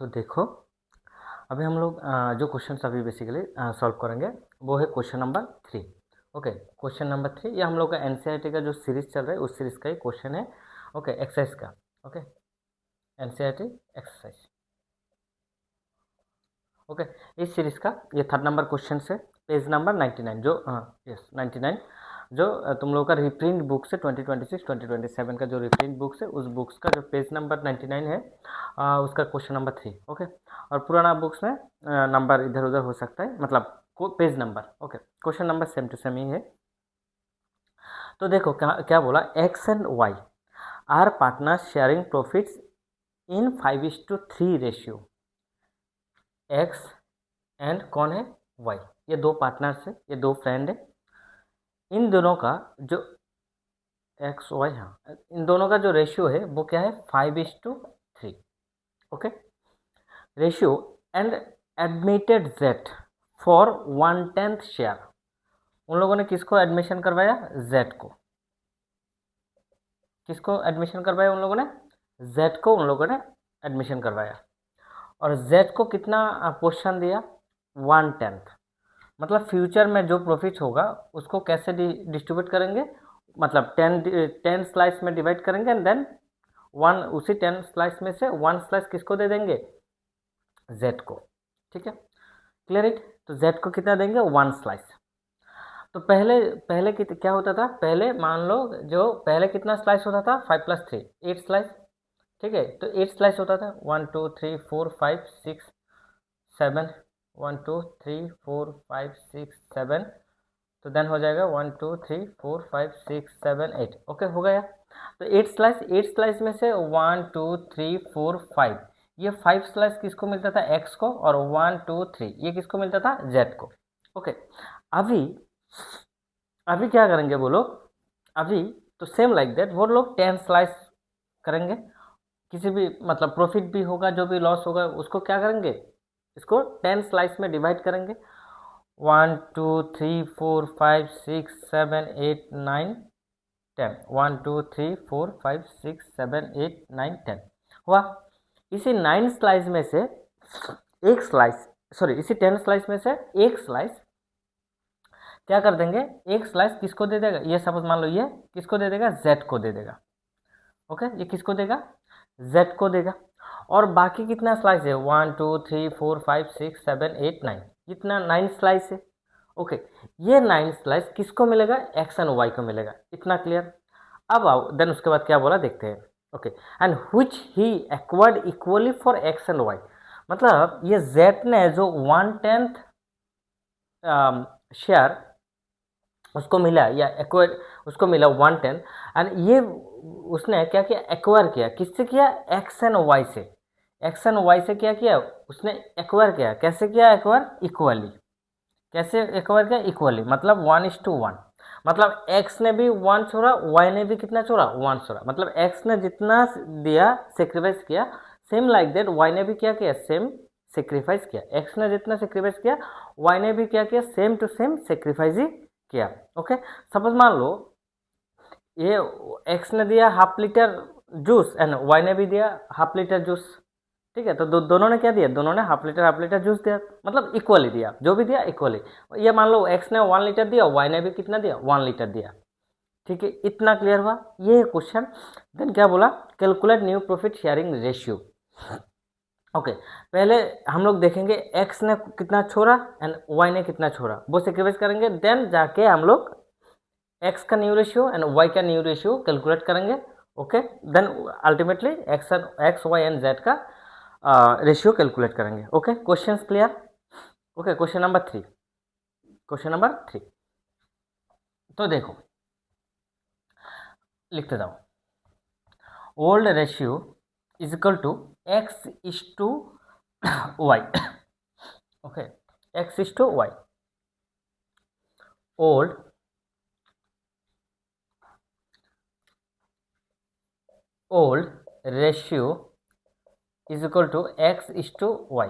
तो देखो, अभी हम लोग जो क्वेश्चन अभी बेसिकली सॉल्व करेंगे वो है question number 3। Okay, question number 3 ये हम लोग का एनसीईआरटी का जो सीरीज चल रहा है उस सीरीज का ही क्वेश्चन है। ओके, एक्सरसाइज का। Okay, NCERT exercise. ओके, इस सीरीज का ये 3rd नंबर क्वेश्चन से पेज नंबर 99 जो यस 99 जो तुम लोग का रिप्रिंट बुक से 2026 2027 का जो रिप्रिंट बुक्स है उस बुक्स का जो पेज नंबर 99 है उसका क्वेश्चन नंबर 3। ओके, और पुराना बुक्स में नंबर इधर उधर हो सकता है, मतलब page number. Okay, question number same to same ही है। तो देखो क्या क्या बोला, X and Y are partners sharing profits in 5:3 ratio. X and कौन है, वाई, ये दो पार्टनर्स है, ये दो फ्रेंड है। इन दोनों का जो एक्स वाई, हाँ, इन दोनों का जो रेशियो है वो क्या है, 5:3। Okay, ratio and admitted jet for 1/10 share. उन लोगों ने किसको एडमिशन करवाया, जेट को। किसको एडमिशन करवाया उन लोगों ने, जेट को उन लोगों ने एडमिशन करवाया। और जेट को कितना पोर्शन दिया, 1/10। मतलब फ्यूचर में जो प्रॉफिट होगा उसको कैसे डिस्ट्रीब्यूट करेंगे, मतलब 10 स्लाइस में डिवाइड करेंगे एंड देन वन, उसी 10 स्लाइस में से 1 स्लाइस किसको दे देंगे, जेड को। ठीक है, क्लियर इट। तो जेड को कितना देंगे, 1 स्लाइस। तो पहले पहले क्या होता था, पहले मान लो जो पहले कितना स्लाइस होता था, 5+3 8 स्लाइस। ठीक है, तो 8 स्लाइस होता था, 1 2 3 4 5 6 7, 1 2 3 4 5 6 7। तो देन हो जाएगा 1 2 3 4 5 6 7 8। ओके, हो गया। तो 8 स्लाइस में से 1 2 3 4 5, ये 5 स्लाइस किसको मिलता था, एक्स को, और 1 2 3 ये किसको मिलता था, जेड को। ओके, अभी अभी क्या करेंगे वो लोग, अभी तो सेम लाइक दैट वो लोग 10 स्लाइस करेंगे। किसी भी मतलब प्रॉफिट भी होगा, जो भी लॉस होगा उसको क्या करेंगे, इसको 10 स्लाइस में डिवाइड करेंगे। 1 2 3 4 5 6 7 8 9 10, 1 2 3 4 5 6 7 8 9 10 हुआ। इसी 9 स्लाइस में से एक स्लाइस, सॉरी इसी 10 स्लाइस में से एक स्लाइस क्या कर देंगे, एक स्लाइस किसको दे देगा, ये सपोज मान लो ये किसको दे देगा, जेड को दे देगा। ओके, ये किसको देगा, जेड को देगा। और बाकी कितना स्लाइस है, 1 2 3 4 5 6 7 8 9, कितना 9 स्लाइस है। ओके, ये 9 स्लाइस किसको मिलेगा, एक्स एंड वाई को मिलेगा। इतना क्लियर। अब आओ देन उसके बाद क्या बोला देखते हैं। Okay, and which he acquired equally for X and Y. मतलब ये जेड ने जो 1/10 शेयर उसको मिला, या एक्वायर उसको मिला 1/10, एंड ये उसने क्या किया, एक्वायर किया, किससे किया, एक्स एंड वाई से। एक्स एंड वाई से क्या किया उसने, एक्वायर किया। कैसे किया एक्वायर, इक्वली। कैसे एक्वायर किया, इक्वली, मतलब 1:1। मतलब एक्स ने भी 1 छोड़ा, वाई ने भी कितना छोड़ा, 1 छोड़ा। मतलब एक्स ने जितना दिया, सेक्रीफाइस किया, सेम लाइक दैट वाई ने भी क्या किया, सेम सेक्रीफाइस किया। एक्स ने जितना सेक्रीफाइस किया, वाई ने भी क्या किया, सेम टू सेम सेक्रीफाइस ही किया। ओके, सपोज मान लो ये एक्स ने दिया half litre juice and Y ने भी दिया हाफ लीटर जूस। ठीक है, तो दोनों ने क्या दिया, दोनों ने हाफ लीटर जूस दिया, मतलब इक्वली दिया, जो भी दिया इक्वली। ये मान लो एक्स ने 1 लीटर दिया, वाई ने भी कितना दिया, 1 लीटर दिया। ठीक है, इतना क्लियर हुआ, ये है क्वेश्चन। देन क्या बोला, calculate new profit sharing ratio. Okay, पहले हम लोग देखेंगे एक्स ने कितना छोड़ा एंड वाई ने कितना छोड़ा, वो सेक्रीफाइस करेंगे। देन जाके हम लोग एक्स का न्यू रेशियो एंड वाई का न्यू रेशियो कैलकुलेट करेंगे। Okay, then ultimately X Y and Z का रेशियो कैलकुलेट करेंगे। Okay, question clear. Okay, question number 3, question number 3। तो देखो लिखते जाओ, old ratio is equal to X is to Y. Okay, X is to Y. Old ratio is equal to X is to Y.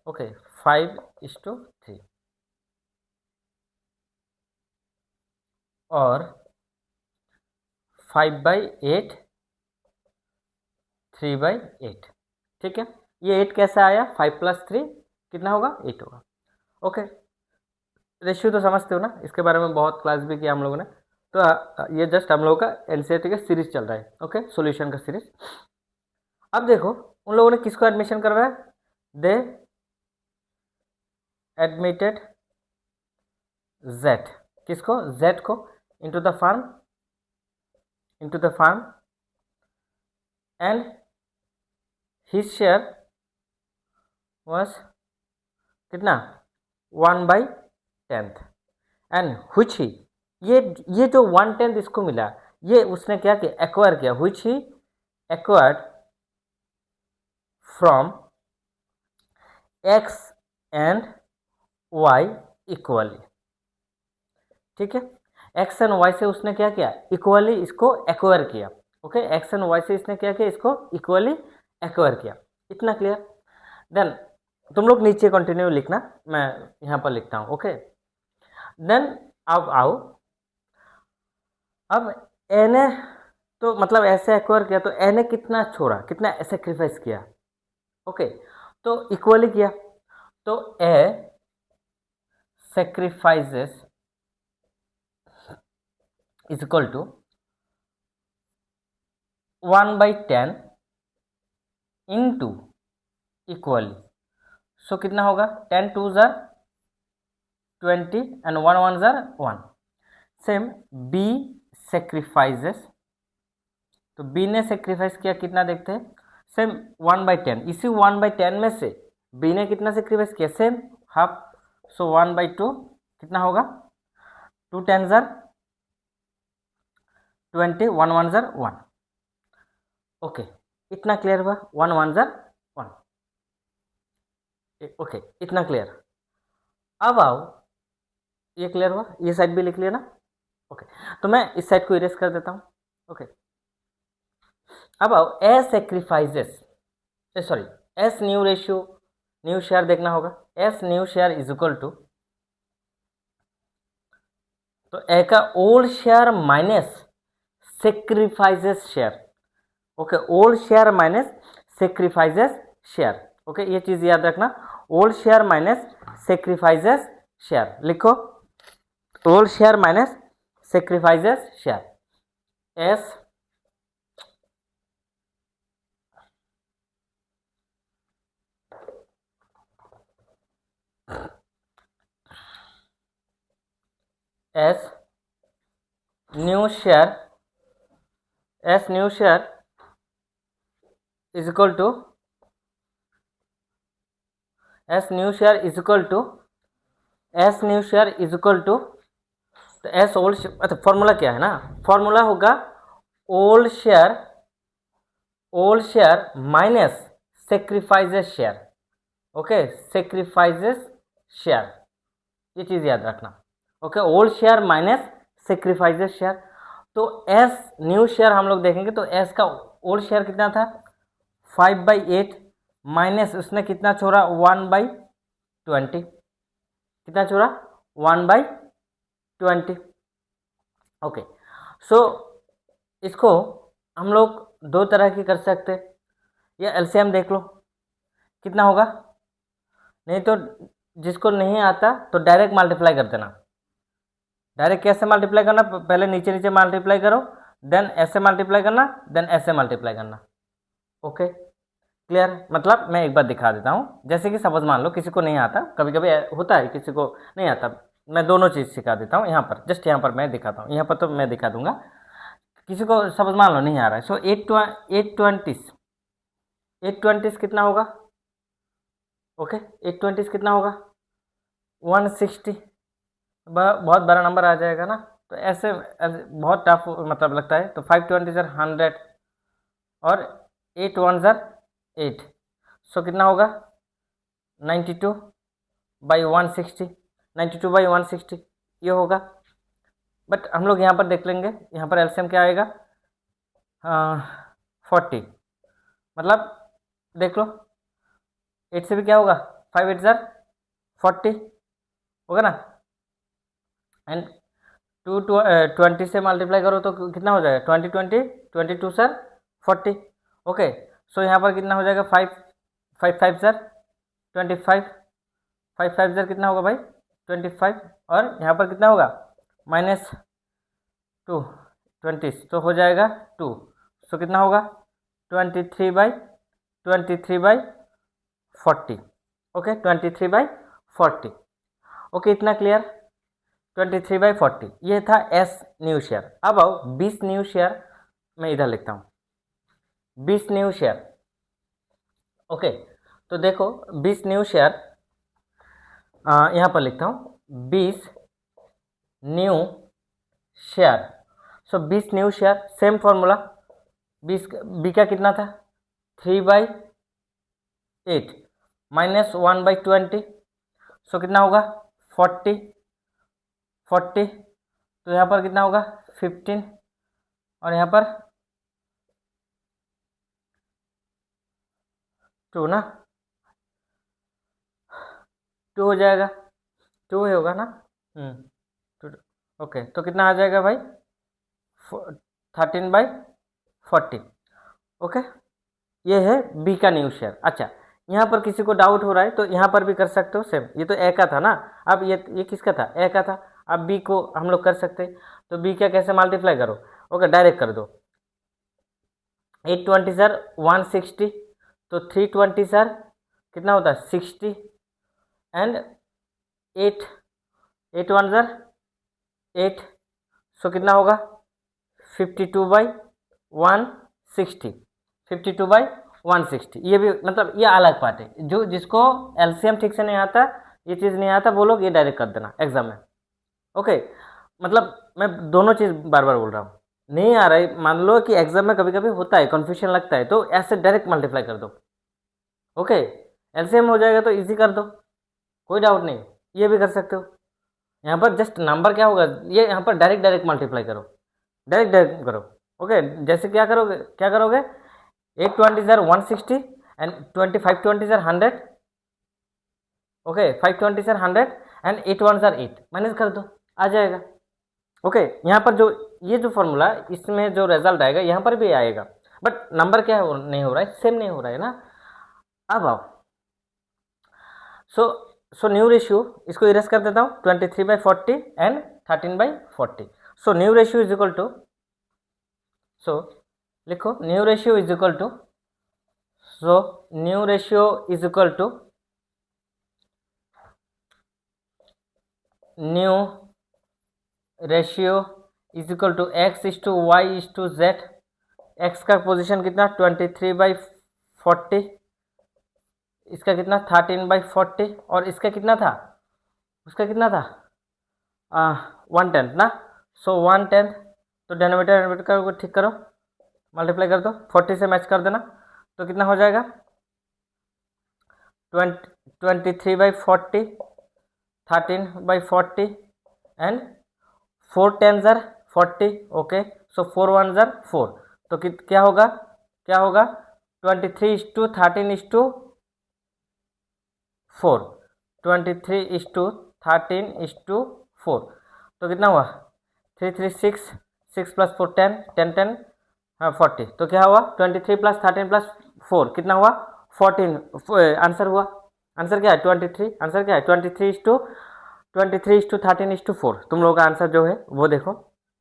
Okay, 5:3 और 5/8 3/8। ठीक है, ये 8 कैसे आया, 5 + 3 कितना होगा, 8 होगा। ओके, रेशियो तो समझते हो ना, इसके बारे में बहुत क्लास भी किया हम लोगों ने। तो ये जस्ट हम लोगों का एनसीईआरटी का सीरीज चल रहा है, ओके, सॉल्यूशन का सीरीज। अब देखो उन लोगों ने किसको एडमिशन करवाया, दे एडमिटेड Z, किसको, Z को into the farm and his share was कितना, 1/10 एंड which ही, ये जो 1/10 इसको मिला, ये उसने क्या किया, एक्वायर किया, which he acquired from X and Y equally. ठीक है, एक्स एंड वाई से उसने क्या किया, इक्वली इसको एक्वायर किया। ओके, एक्स एंड वाई से इसने क्या किया, इसको इक्वली एक्वायर किया। इतना क्लियर। देन तुम लोग नीचे कंटिन्यू लिखना, मैं यहाँ पर लिखता हूँ। ओके, देन अब आओ, अब ए ने तो मतलब ऐसे एक्वायर किया, तो ए ने कितना छोड़ा, कितना सेक्रीफाइस किया। ओके, तो इक्वली किया, तो A sacrifices is equal to 1/10 into equally. So कितना होगा, 10 2 जार 20 एंड 1 1 जार 1। सेम बी सेक्रीफाइसेस, तो बी ने सेक्रीफाइस किया, कितना देखते हैं, सेम 1/10। इसी 1/10 में से बी ने कितना सेक्रीफाइस किया, सेम हाफ। सो 1/2 कितना होगा, 2 10 जार 20, 1 1 जार 1। ओके, इतना क्लियर हुआ, 1 1 जार 1। ओके, इतना क्लियर। अब आओ, ये क्लियर हुआ, ये साइड भी लिख लिया ना। ओके, तो मैं इस साइड को इरेज कर देता हूँ। ओके, अब आओ, S sacrifices, sorry, S new ratio, new share देखना होगा। S new share is equal to, तो ए का old share minus sacrifices share. Okay, old share minus sacrifices share. Okay, ये चीज याद रखना, old share minus sacrifices share लिखो, old share minus sacrifices share. S S new share, S new share is equal to, S new share is equal to, S new share is equal to, तो S old, अच्छा formula क्या है ना, formula होगा old share, old share minus sacrifices share. Okay, sacrifices share, ये चीज याद रखना। Okay, old share minus sacrifices share. तो एस न्यू शेयर हम लोग देखेंगे, तो एस का ओल्ड शेयर कितना था, 5/8 माइनस उसने कितना छोड़ा, 1/20, कितना छोड़ा, 1/20। ओके, सो इसको हम लोग दो तरह की कर सकते हैं, या एलसीएम देख लो कितना होगा, नहीं तो जिसको नहीं आता तो डायरेक्ट मल्टीप्लाई कर देना। डायरेक्ट कैसे मल्टीप्लाई करना, पहले नीचे नीचे मल्टीप्लाई करो, देन ऐसे मल्टीप्लाई करना, देन ऐसे मल्टीप्लाई करना। Okay, clear. मतलब मैं एक बार दिखा देता हूँ, जैसे कि सपोज मान लो किसी को नहीं आता, कभी कभी होता है किसी को नहीं आता, मैं दोनों चीज़ सिखा देता हूँ यहाँ पर, जस्ट यहाँ पर मैं दिखाता हूँ, यहाँ पर तो मैं दिखा दूंगा, किसी को सपोज मान लो नहीं आ रहा है। सो 820 कितना होगा, ओके, 820 कितना होगा, 160, बहुत बड़ा नंबर आ जाएगा ना, तो ऐसे बहुत टफ मतलब लगता है, तो 520 ज़र 100 और 8 1 ज़र 8, सो कितना होगा, 92/160, 92/160 ये होगा। बट हम लोग यहाँ पर देख लेंगे, यहाँ पर एलसीएम क्या आएगा, 40, मतलब देख लो 8 से भी क्या होगा, 5 8 ज़र 40 होगा ना, एंड 20 से मल्टीप्लाई करो तो कितना हो जाएगा, 20 20 22 सर 40। ओके, सो यहाँ पर कितना हो जाएगा, फाइव फाइव ज़र 25, फाइव फाइव ज़र कितना होगा भाई 25, और यहाँ पर कितना होगा -2 20, तो हो जाएगा 2, सो कितना होगा 23/40। ओके 23/40। ओके इतना क्लियर। 23/40 ये था एस न्यू शेयर। अब आओ 20 न्यू शेयर, मैं इधर लिखता हूँ 20 न्यू शेयर। ओके तो देखो 20 न्यू शेयर यहाँ पर लिखता हूँ 20 new share. So 20 new share, same formula, 20 B का कितना था 3/8 -1/20, सो कितना होगा 40, तो यहाँ पर कितना होगा 15, और यहाँ पर 2 ना, 2 हो जाएगा, 2 ही होगा ना। ओके तो कितना आ जाएगा भाई 13/40। ओके ये है बी का न्यू शेयर। अच्छा यहाँ पर किसी को डाउट हो रहा है तो यहाँ पर भी कर सकते हो सेम, ये तो ए का था ना, अब ये किसका था ए का था, अब बी को हम लोग कर सकते हैं, तो बी का कैसे मल्टीप्लाई करो, ओके डायरेक्ट कर दो, 820 सर 160, तो 320 सर कितना होता है 60, एंड 8 1 सर 8, सो कितना होगा 52/160, 52/160। ये भी मतलब ये अलग पार्ट है, जो जिसको एलसीएम ठीक से नहीं आता, ये चीज़ नहीं आता, वो लोग ये डायरेक्ट कर देना एग्जाम में। ओके मतलब मैं दोनों चीज़ बार बार बोल रहा हूँ, नहीं आ रहा है मान लो कि एग्जाम में कभी कभी होता है कन्फ्यूजन लगता है, तो ऐसे डायरेक्ट मल्टीप्लाई कर दो। ओके एलसीएम हो जाएगा तो इजी कर दो, कोई डाउट नहीं, ये भी कर सकते हो। यहाँ पर जस्ट नंबर क्या होगा, ये यहाँ पर डायरेक्ट मल्टीप्लाई करो, डायरेक्ट करो। ओके जैसे क्या करोगे 820 sir 160 and 520 sir 100, okay 520 sir 100 and 81 sir 8, minus कर दो आ जाएगा। ओके यहाँ पर जो ये जो फॉर्मूला, इसमें जो रिजल्ट आएगा यहाँ पर भी आएगा, बट नंबर क्या नहीं हो रहा है, सेम नहीं हो रहा है ना। अब आओ सो न्यू रेशियो, इसको इरेज कर देता हूँ 23/40 and 13/40। So new ratio is equal to, so लिखो new ratio is equal to, so new ratio is equal to new ratio is equal to X is to Y is to Z. एक्स का position कितना 23/40, इसका कितना 13/40, और इसका कितना था, उसका कितना था 1/10 ना। सो 1/10, तो डेनोमीटर को ठीक करो, मल्टीप्लाई कर दो, 40 से मैच कर देना, तो कितना हो जाएगा 23/40, 13/40 एंड 4 10 ज़र 40। ओके सो 4 1 ज़र 4, तो क्या होगा 23:13:4, 23:13:4, तो कितना हुआ 3 3 6, 6 + 4 10 10 10 40, तो क्या हुआ 23 + 13 + 4 कितना हुआ 14, आंसर हुआ, आंसर क्या है 23, आंसर क्या है 23:13:4, तुम लोगों का आंसर जो है वो देखो।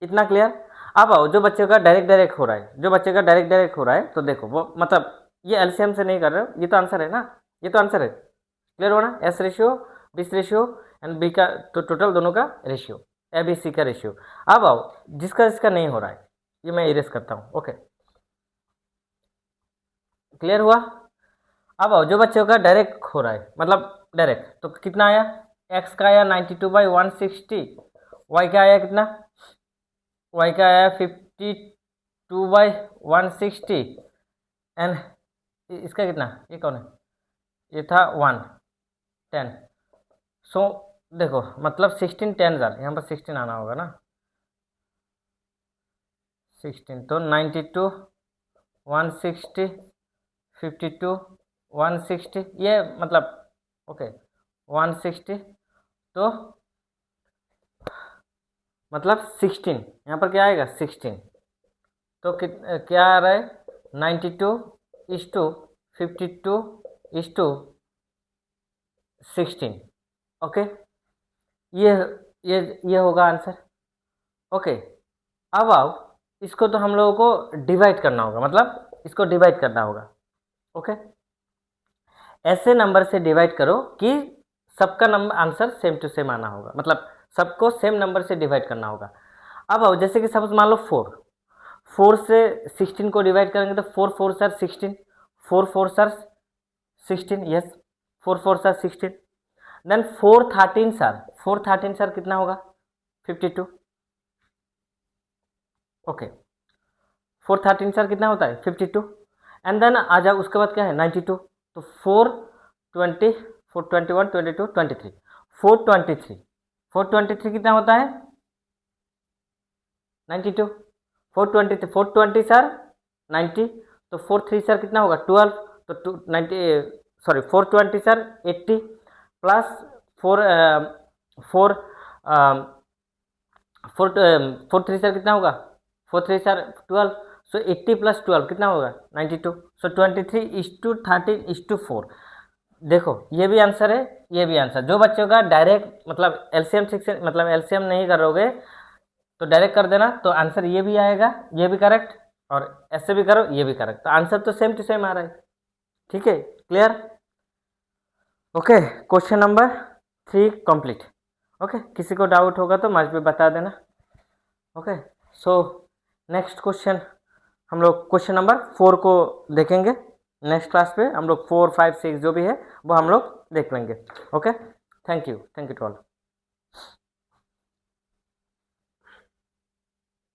इतना क्लियर। अब आओ जो बच्चे का डायरेक्ट हो रहा है, हो रहा है, तो देखो वो मतलब ये एलसीएम से नहीं कर रहे हो, ये तो आंसर है ना, ये तो आंसर है, क्लियर हो ना। As ratio 20 ratio and B का तो टोटल दोनों का रेशियो, ए बी सी का रेशियो। अब आओ जिसका नहीं हो रहा है, ये मैं इरेज करता हूँ। ओके क्लियर हुआ। अब आओ जो बच्चों का डायरेक्ट हो रहा है, मतलब डायरेक्ट, तो कितना आया, एक्स का आया 92/160, वाई का आया कितना, वाई का आया 52/160 एंड इसका कितना, ये कौन है, ये था 110। सो देखो मतलब 16 10 ज़र, यहाँ पर 16 आना होगा ना, 16, तो 92 160 52 160, ये मतलब ओके 160, तो मतलब 16, यहाँ पर क्या आएगा 16, तो क्या आ रहा है 92 52 इज टू 16। ओके, ये ये होगा आंसर। ओके, अब आओ, इसको तो हम लोगों को डिवाइड करना होगा, मतलब इसको डिवाइड करना होगा। ओके, ऐसे नंबर से डिवाइड करो कि सबका number answer same to same आना होगा, मतलब सबको सेम नंबर से डिवाइड करना होगा। अब आओ, जैसे कि सपोज मान लो 4 से 16 को डिवाइड करेंगे तो 4 4 sir 16, 4 4 sir 16, yes 4 4 sir 16। Then 4 13 sir, 4 13 sir कितना होगा 52। ओके, 4 13 सर कितना होता है 52। एंड देन आ जाओ, उसके बाद क्या है 92। तो 4 20 4 21 22 23, 423, 423 कितना होता है 92। 420, 420 सर 90, तो 4 3 सर कितना होगा 12, तो 90 सॉरी 420 सर 80 प्लस 4 4 4 3 सर कितना होगा 4 3 सर 12, सो 80 प्लस 12 कितना होगा 92। सो 23:13:4। देखो ये भी आंसर है, ये भी आंसर। जो बच्चों का डायरेक्ट मतलब एलसीएम सेक्शन, मतलब एलसीएम नहीं करोगे तो डायरेक्ट कर देना, तो आंसर ये भी आएगा, ये भी करेक्ट, और ऐसे भी करो ये भी करेक्ट, तो आंसर तो सेम टू सेम आ रहा है। ठीक है, clear. Okay, question number 3 complete. Okay, किसी को डाउट होगा तो मुझे बता देना। ओके, सो नेक्स्ट क्वेश्चन हम लोग क्वेश्चन नंबर 4 को देखेंगे नेक्स्ट क्लास पे। हम लोग 4 5 6 जो भी है वो हम लोग देख लेंगे। Okay, thank you to all.